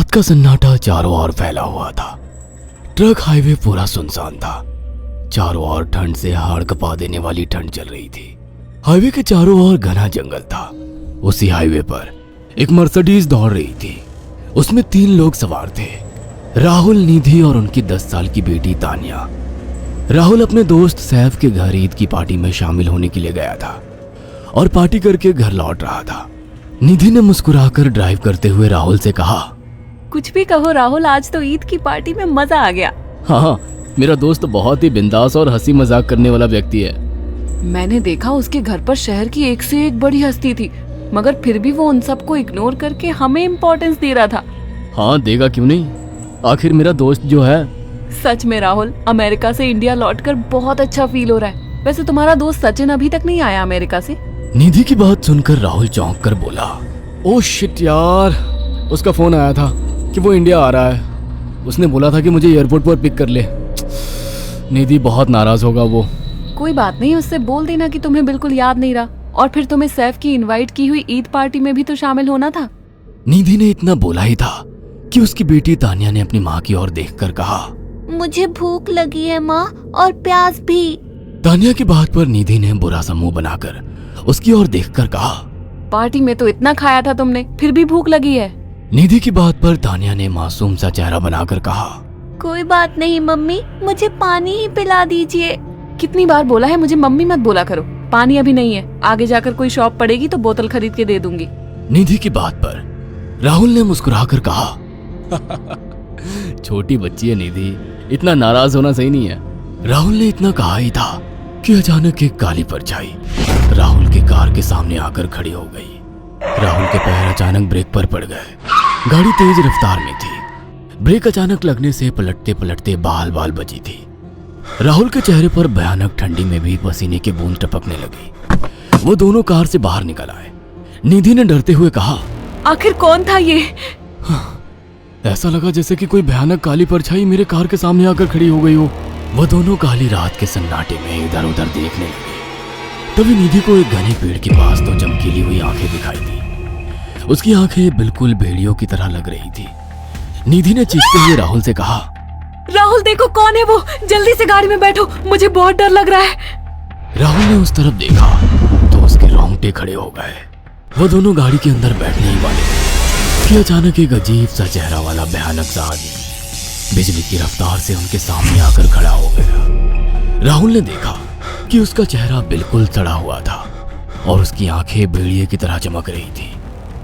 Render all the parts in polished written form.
रात का सन्नाटा चारों ओर फैला हुआ था। ट्रक हाईवे पूरा सुनसान था। चारों ओर ठंड से हाड़ कपा देने वाली ठंड चल रही थी। हाईवे के चारों ओर घना जंगल था। उसी हाईवे पर एक मर्सिडीज दौड़ रही थी। उसमें 3 लोग सवार थे, राहुल, निधि और उनकी 10 साल की बेटी तानिया। राहुल अपने दोस्त सैफ के घर ईद की पार्टी में शामिल होने के लिए गया था और पार्टी करके घर लौट रहा था। निधि ने मुस्कुराकर ड्राइव करते हुए राहुल से कहा, कुछ भी कहो राहुल, आज तो ईद की पार्टी में मजा आ गया। हाँ, मेरा दोस्त बहुत ही बिंदास और हंसी मजाक करने वाला व्यक्ति है। मैंने देखा उसके घर पर शहर की एक से एक बड़ी हस्ती थी, मगर फिर भी वो उन सबको इग्नोर करके हमें इम्पोर्टेंस दे रहा था। हाँ, देगा क्यों नहीं, आखिर मेरा दोस्त जो है। सच में राहुल, अमेरिका से इंडिया लौटकर बहुत अच्छा फील हो रहा है। वैसे तुम्हारा दोस्त सचिन अभी तक नहीं आया अमेरिका से? निधि की बात सुनकर राहुल चौंक कर बोला, ओह शिट यार, उसका फोन आया था कि वो इंडिया आ रहा है। उसने बोला था कि मुझे एयरपोर्ट पर पिक कर ले। निधि बहुत नाराज होगा वो। कोई बात नहीं, उससे बोल देना कि तुम्हें बिल्कुल याद नहीं रहा और फिर तुम्हें सैफ की इनवाइट की हुई ईद पार्टी में भी तो शामिल होना था। निधि ने इतना बोला ही था कि उसकी बेटी तानिया ने अपनी माँ की ओर देखकर कहा, मुझे भूख लगी है माँ, और प्यास भी। तानिया की बात पर निधि ने बुरा सा मुंह बनाकर उसकी ओर देखकर कहा, पार्टी में तो इतना खाया था तुमने, फिर भी भूख लगी है। निधि की बात पर तानिया ने मासूम सा चेहरा बनाकर कहा, कोई बात नहीं मम्मी, मुझे पानी ही पिला दीजिए। कितनी बार बोला है मुझे मम्मी मत बोला करो। पानी अभी नहीं है, आगे जाकर कोई शॉप पड़ेगी तो बोतल खरीद के दे दूंगी। निधि की बात पर राहुल ने मुस्कुराकर कहा, छोटी बच्ची है निधि, इतना नाराज होना सही नहीं है। राहुल ने इतना कहा ही था कि अचानक एक काली परछाई राहुल की कार के सामने आकर खड़ी हो गई। राहुल के पैर अचानक ब्रेक पर पड़ गए। गाड़ी तेज रफ्तार में थी। ब्रेक अचानक लगने से पलटते पलटते बाल बाल बची थी। राहुल के चेहरे पर भयानक ठंडी में भी पसीने की बूंद टपकने लगी। वो दोनों कार से बाहर निकल आए। निधि ने डरते हुए कहा, आखिर कौन था ये? ऐसा लगा जैसे कि कोई भयानक काली परछाई मेरे कार के सामने आकर खड़ी हो गई हो। वह दोनों काली रात के सन्नाटे में इधर उधर देखने लगे। तभी निधि को एक घने पेड़ के पास 2 चमकीली हुई आंखें दिखाई दी। उसकी आंखें बिल्कुल भेड़ियों की तरह लग रही थी। निधि ने चीखते हुए राहुल से कहा, राहुल देखो कौन है वो, जल्दी से गाड़ी में बैठो, मुझे बहुत डर लग रहा है। राहुल ने उस तरफ देखा तो उसके रोंगटे खड़े हो गए। वो दोनों गाड़ी के अंदर बैठने ही वाले थे कि अचानक एक अजीब सा चेहरा वाला भयानक सा आदमी बिजली की रफ्तार से उनके सामने आकर खड़ा हो गया। राहुल ने देखा कि उसका चेहरा बिल्कुल सड़ा हुआ था और उसकी आंखें भेड़िए की तरह चमक रही थी।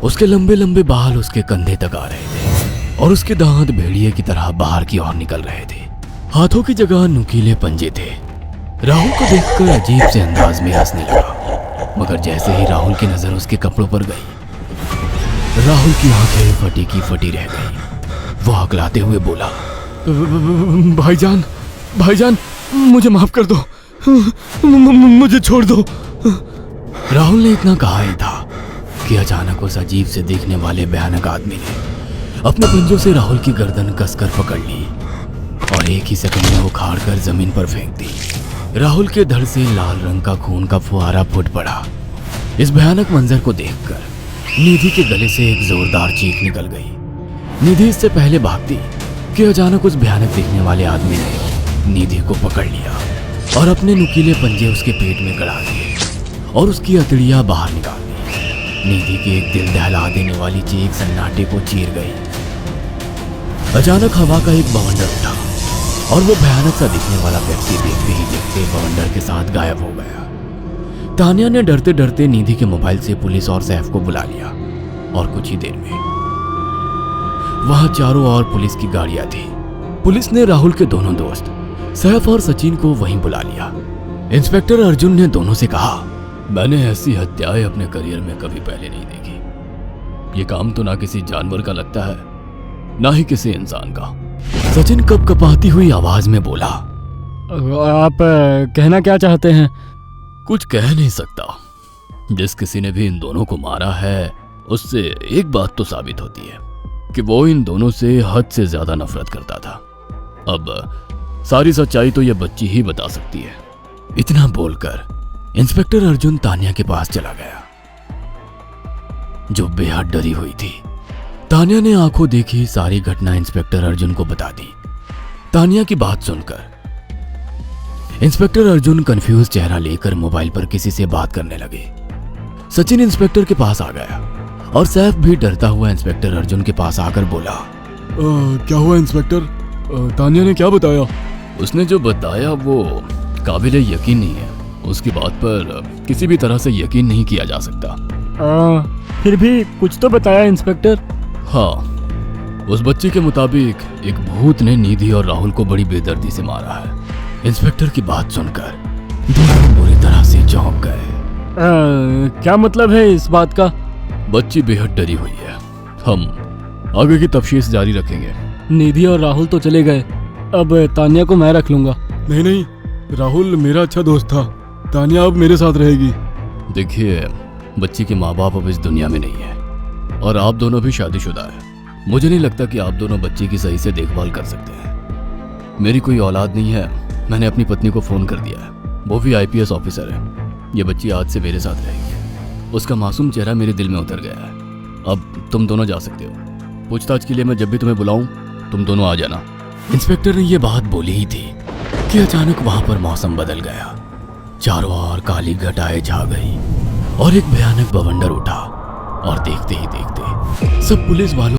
उसके लंबे लंबे बाल उसके कंधे तक आ रहे थे और उसके दांत भेड़िए की तरह बाहर की ओर निकल रहे थे। हाथों की जगह नुकीले पंजे थे। राहुल को देखकर अजीब से अंदाज में हंसने लगा, मगर जैसे ही राहुल की नजर उसके कपड़ों पर गई, राहुल की आंखें फटी की फटी रह गई। वो हकलाते हुए बोला, भाईजान, भाईजान, मुझे माफ कर दो, मुझे छोड़ दो। राहुल ने इतना कहा ही था कि अचानक उस अजीब से दिखने वाले भयानक आदमी ने अपने पंजों से राहुल की गर्दन कसकर पकड़ ली और एक ही सेकंड में उखाड़ कर जमीन पर फेंक दी। राहुल के धड़ से लाल रंग का खून का फुहारा फूट पड़ा। इस भयानक मंजर को देखकर निधि के गले से एक जोरदार चीख निकल गई। निधि इससे पहले भागती कि अचानक उस भयानक दिखने वाले आदमी ने निधि को पकड़ लिया और अपने नुकीले पंजे उसके पेट में गड़ा दिए और उसकी अतड़ियां बाहर निकाल दी। निधि की एक दिल दहला देने वाली चीख सन्नाटे को चीर गई। अचानक हवा का एक बवंडर उठा और वो भयानक सा दिखने वाला व्यक्ति देखते ही देखते बवंडर के साथ गायब हो गया। तानिया ने डरते डरते निधि के मोबाइल से पुलिस और सैफ को बुला लिया और कुछ ही देर में वहां चारों ओर पुलिस की गाड़ियां थी। पुलिस ने राहुल के दोनों दोस्त सैफ और सचिन को वहीं बुला लिया। इंस्पेक्टर अर्जुन ने दोनों से कहा, मैंने ऐसी हत्याएं अपने करियर में कभी पहले नहीं देखी। ये काम तो ना किसी जानवर का लगता है, ना ही किसी इंसान का। सचिन कपकपाती हुई आवाज में बोला, आप कहना क्या चाहते हैं? कुछ कह नहीं सकता। जिस किसी ने भी इन दोनों को मारा है उससे एक बात तो साबित होती है कि वो इन दोनों से हद से ज्यादा नफरत करता था। अब सारी सच्चाई तो ये बच्ची ही बता सकती है। इतना बोलकर इंस्पेक्टर अर्जुन तानिया के पास चला गया, जो बेहद डरी हुई थी। तानिया ने आंखों देखी सारी घटना इंस्पेक्टर अर्जुन को बता दी। तानिया की बात सुनकर इंस्पेक्टर अर्जुन कंफ्यूज चेहरा लेकर मोबाइल पर किसी से बात करने लगे। सचिन इंस्पेक्टर के पास आ गया और सैफ भी डरता हुआ इंस्पेक्टर अर्जुन के पास आकर बोला, क्या हुआ इंस्पेक्टर? तानिया ने क्या बताया? उसने जो बताया वो काबिल यकीन नहीं है। उसकी बात पर किसी भी तरह से यकीन नहीं किया जा सकता। फिर भी कुछ तो बताया इंस्पेक्टर। हाँ, उस बच्चे के मुताबिक एक भूत ने निधि और राहुल को बड़ी बेदर्दी से मारा है। इंस्पेक्टर की बात सुनकर दोनों बुरी तरह से चौंक गए। क्या मतलब है इस बात का? बच्ची बेहद डरी हुई है। हम आगे की तफ्तीश जारी रखेंगे। निधि और राहुल तो चले गए, अब तानिया को मैं रख लूंगा। नहीं नहीं, राहुल मेरा अच्छा दोस्त था। तानिया अब मेरे साथ रहेगी। देखिए, बच्ची के माँ बाप अब इस दुनिया में नहीं है और आप दोनों भी शादीशुदा है। मुझे नहीं लगता कि आप दोनों बच्ची की सही से देखभाल कर सकते हैं। मेरी कोई औलाद नहीं है। मैंने अपनी पत्नी को फोन कर दिया है, वो भी IPS ऑफिसर है। ये बच्ची आज से मेरे साथ रहेगी। उसका मासूम चेहरा मेरे दिल में उतर गया है। अब तुम दोनों जा सकते हो। पूछताछ के लिए मैं जब भी तुम्हें बुलाऊं तुम दोनों आ जाना। इंस्पेक्टर ने ये बात बोली ही थी कि अचानक वहां पर मौसम बदल गया। चारों ओर काली घटाएं छा गई और एक भयानक बवंडर उठा और देखते ही देखते सब पुलिस वालों